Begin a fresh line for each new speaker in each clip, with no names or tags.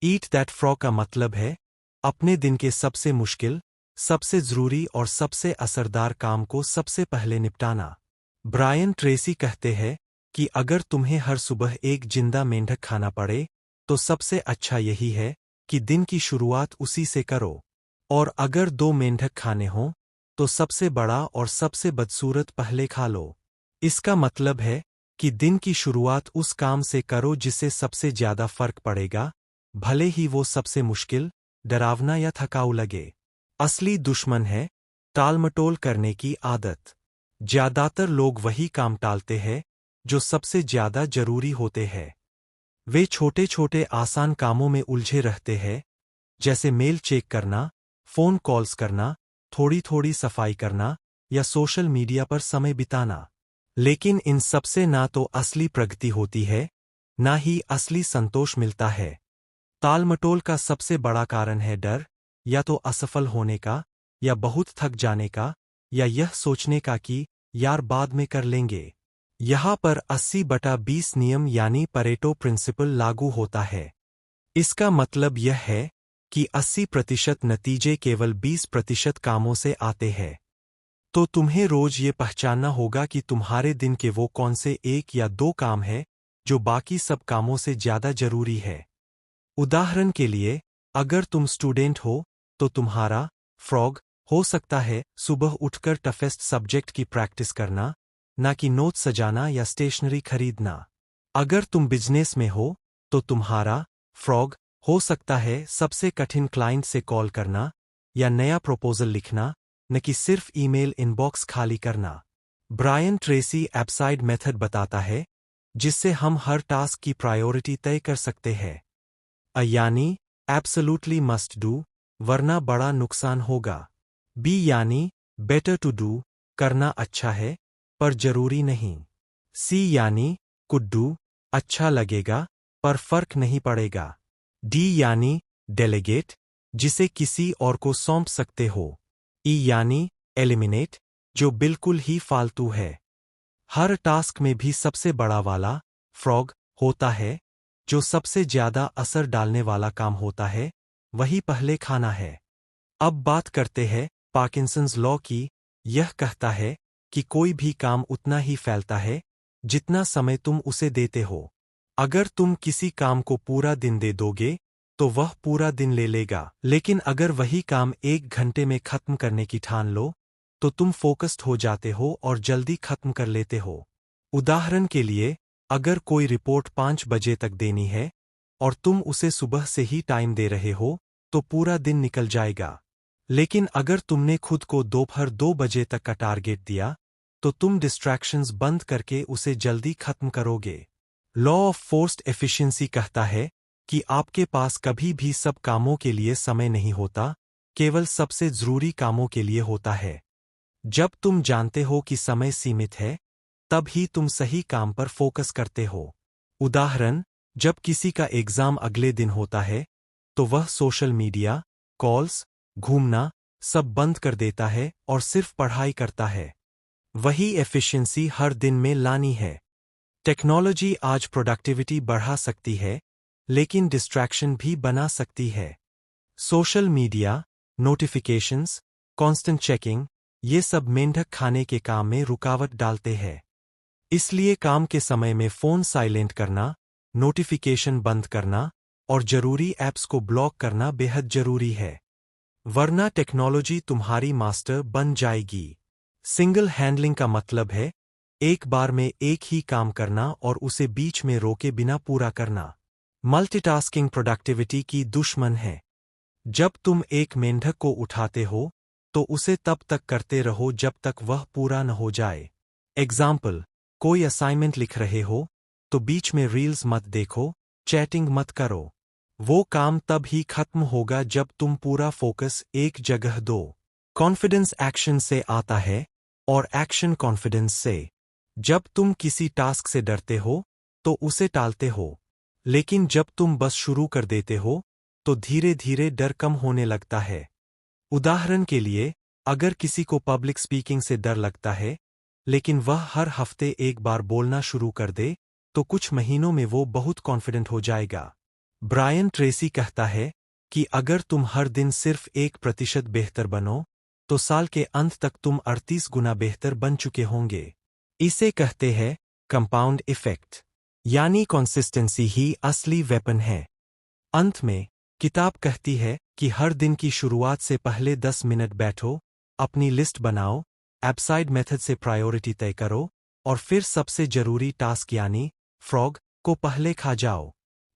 Eat that frog का मतलब है अपने दिन के सबसे मुश्किल, सबसे ज़रूरी और सबसे असरदार काम को सबसे पहले निपटाना। ब्रायन ट्रेसी कहते हैं कि अगर तुम्हें हर सुबह एक जिंदा मेंढक खाना पड़े तो सबसे अच्छा यही है कि दिन की शुरुआत उसी से करो। और अगर 2 मेंढक खाने हों तो सबसे बड़ा और सबसे बदसूरत पहले खा लो। इसका मतलब है कि दिन की शुरुआत उस काम से करो जिससे सबसे ज्यादा फर्क पड़ेगा, भले ही वो सबसे मुश्किल, डरावना या थकाऊ लगे। असली दुश्मन है टालमटोल करने की आदत। ज्यादातर लोग वही काम टालते हैं जो सबसे ज्यादा जरूरी होते हैं। वे छोटे छोटे आसान कामों में उलझे रहते हैं, जैसे मेल चेक करना, फोन कॉल्स करना, थोड़ी थोड़ी सफाई करना या सोशल मीडिया पर समय बिताना। लेकिन इन सबसे ना तो असली प्रगति होती है, ना ही असली संतोष मिलता है। टालमटोल का सबसे बड़ा कारण है डर, या तो असफल होने का, या बहुत थक जाने का, या यह सोचने का कि यार बाद में कर लेंगे। यहाँ पर 80/20 नियम यानी परेटो प्रिंसिपल लागू होता है। इसका मतलब यह है कि 80% नतीजे केवल 20% कामों से आते हैं। तो तुम्हें रोज ये पहचानना होगा कि तुम्हारे दिन के वो कौन से 1 या 2 काम हैं जो बाकी सब कामों से ज्यादा जरूरी है। उदाहरण के लिए, अगर तुम स्टूडेंट हो तो तुम्हारा फ्रॉग हो सकता है सुबह उठकर टफेस्ट सब्जेक्ट की प्रैक्टिस करना, ना कि नोट सजाना या स्टेशनरी खरीदना। अगर तुम बिजनेस में हो तो तुम्हारा फ्रॉग हो सकता है सबसे कठिन क्लाइंट से कॉल करना या नया प्रपोजल लिखना, न कि सिर्फ ईमेल इनबॉक्स खाली करना। ब्रायन ट्रेसी एप्साइड मेथड बताता है जिससे हम हर टास्क की प्रायोरिटी तय कर सकते हैं। यानी एब्सोल्युटली मस्ट डू, वरना बड़ा नुकसान होगा। बी यानी बेटर टू डू, करना अच्छा है पर जरूरी नहीं। सी यानी कुड डू, अच्छा लगेगा पर फर्क नहीं पड़ेगा। डी यानी डेलीगेट, जिसे किसी और को सौंप सकते हो। ई यानी एलिमिनेट, जो बिल्कुल ही फालतू है। हर टास्क में भी सबसे बड़ा वाला फ्रॉग होता है, जो सबसे ज्यादा असर डालने वाला काम होता है, वही पहले खाना है। अब बात करते हैं पार्किंसंस लॉ की। यह कहता है कि कोई भी काम उतना ही फैलता है जितना समय तुम उसे देते हो। अगर तुम किसी काम को पूरा दिन दे दोगे तो वह पूरा दिन ले लेगा, लेकिन अगर वही काम 1 घंटे में खत्म करने की ठान लो तो तुम फोकस्ड हो जाते हो और जल्दी खत्म कर लेते हो। उदाहरण के लिए, अगर कोई रिपोर्ट 5 बजे तक देनी है और तुम उसे सुबह से ही टाइम दे रहे हो तो पूरा दिन निकल जाएगा। लेकिन अगर तुमने खुद को दोपहर 2 बजे तक का टारगेट दिया तो तुम डिस्ट्रैक्शंस बंद करके उसे जल्दी खत्म करोगे। लॉ ऑफ फोर्स्ड एफिशिएंसी कहता है कि आपके पास कभी भी सब कामों के लिए समय नहीं होता, केवल सबसे जरूरी कामों के लिए होता है। जब तुम जानते हो कि समय सीमित है, तब ही तुम सही काम पर फोकस करते हो। उदाहरण, जब किसी का एग्जाम अगले दिन होता है तो वह सोशल मीडिया, कॉल्स, घूमना सब बंद कर देता है और सिर्फ पढ़ाई करता है। वही एफिशिएंसी हर दिन में लानी है। टेक्नोलॉजी आज प्रोडक्टिविटी बढ़ा सकती है, लेकिन डिस्ट्रैक्शन भी बना सकती है। Social media, notifications, constant checking, ये सब मेंढक खाने के काम में रुकावट डालते हैं। इसलिए काम के समय में फोन साइलेंट करना, नोटिफिकेशन बंद करना और जरूरी ऐप्स को ब्लॉक करना बेहद जरूरी है। वरना टेक्नोलॉजी तुम्हारी मास्टर बन जाएगी। सिंगल हैंडलिंग का मतलब है एक बार में एक ही काम करना और उसे बीच में रोके बिना पूरा करना। मल्टीटास्किंग प्रोडक्टिविटी की दुश्मन है। जब तुम एक मेंढक को उठाते हो तो उसे तब तक करते रहो जब तक वह पूरा न हो जाए। एग्जाम्पल, कोई असाइनमेंट लिख रहे हो तो बीच में रील्स मत देखो, चैटिंग मत करो। वो काम तब ही खत्म होगा जब तुम पूरा फोकस एक जगह दो। कॉन्फिडेंस एक्शन से आता है और एक्शन कॉन्फिडेंस से। जब तुम किसी टास्क से डरते हो तो उसे टालते हो, लेकिन जब तुम बस शुरू कर देते हो तो धीरे धीरे डर कम होने लगता है। उदाहरण के लिए, अगर किसी को पब्लिक स्पीकिंग से डर लगता है, लेकिन वह हर हफ्ते एक बार बोलना शुरू कर दे, तो कुछ महीनों में वो बहुत कॉन्फिडेंट हो जाएगा। ब्रायन ट्रेसी कहता है कि अगर तुम हर दिन सिर्फ 1% बेहतर बनो, तो साल के अंत तक तुम 38 गुना बेहतर बन चुके होंगे। इसे कहते हैं कंपाउंड इफेक्ट, यानी कंसिस्टेंसी ही असली वेपन है। अंत में किताब कहती है कि हर दिन की शुरुआत से पहले 10 मिनट बैठो, अपनी लिस्ट बनाओ, एब्साइड मेथड से प्रायोरिटी तय करो और फिर सबसे जरूरी टास्क यानी फ्रॉग को पहले खा जाओ।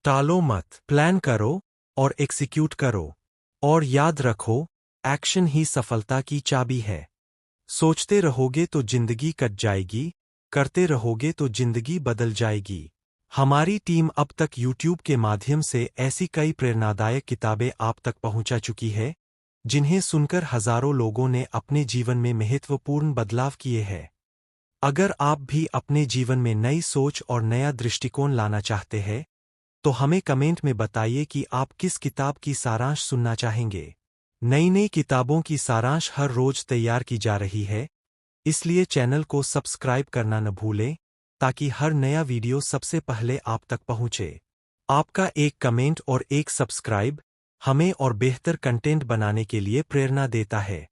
टालो मत, प्लान करो और एग्जीक्यूट करो। और याद रखो, एक्शन ही सफलता की चाबी है। सोचते रहोगे तो जिंदगी कट जाएगी, करते रहोगे तो जिंदगी बदल जाएगी। हमारी टीम अब तक YouTube के माध्यम से ऐसी कई प्रेरणादायक किताबें आप तक पहुंचा चुकी है, जिन्हें सुनकर हजारों लोगों ने अपने जीवन में महत्वपूर्ण बदलाव किए हैं। अगर आप भी अपने जीवन में नई सोच और नया दृष्टिकोण लाना चाहते हैं, तो हमें कमेंट में बताइए कि आप किस किताब की सारांश सुनना चाहेंगे। नई नई किताबों की सारांश हर रोज तैयार की जा रही है, इसलिए चैनल को सब्सक्राइब करना न भूलें, ताकि हर नया वीडियो सबसे पहले आप तक पहुंचे। आपका एक कमेंट और एक सब्सक्राइब हमें और बेहतर कंटेंट बनाने के लिए प्रेरणा देता है।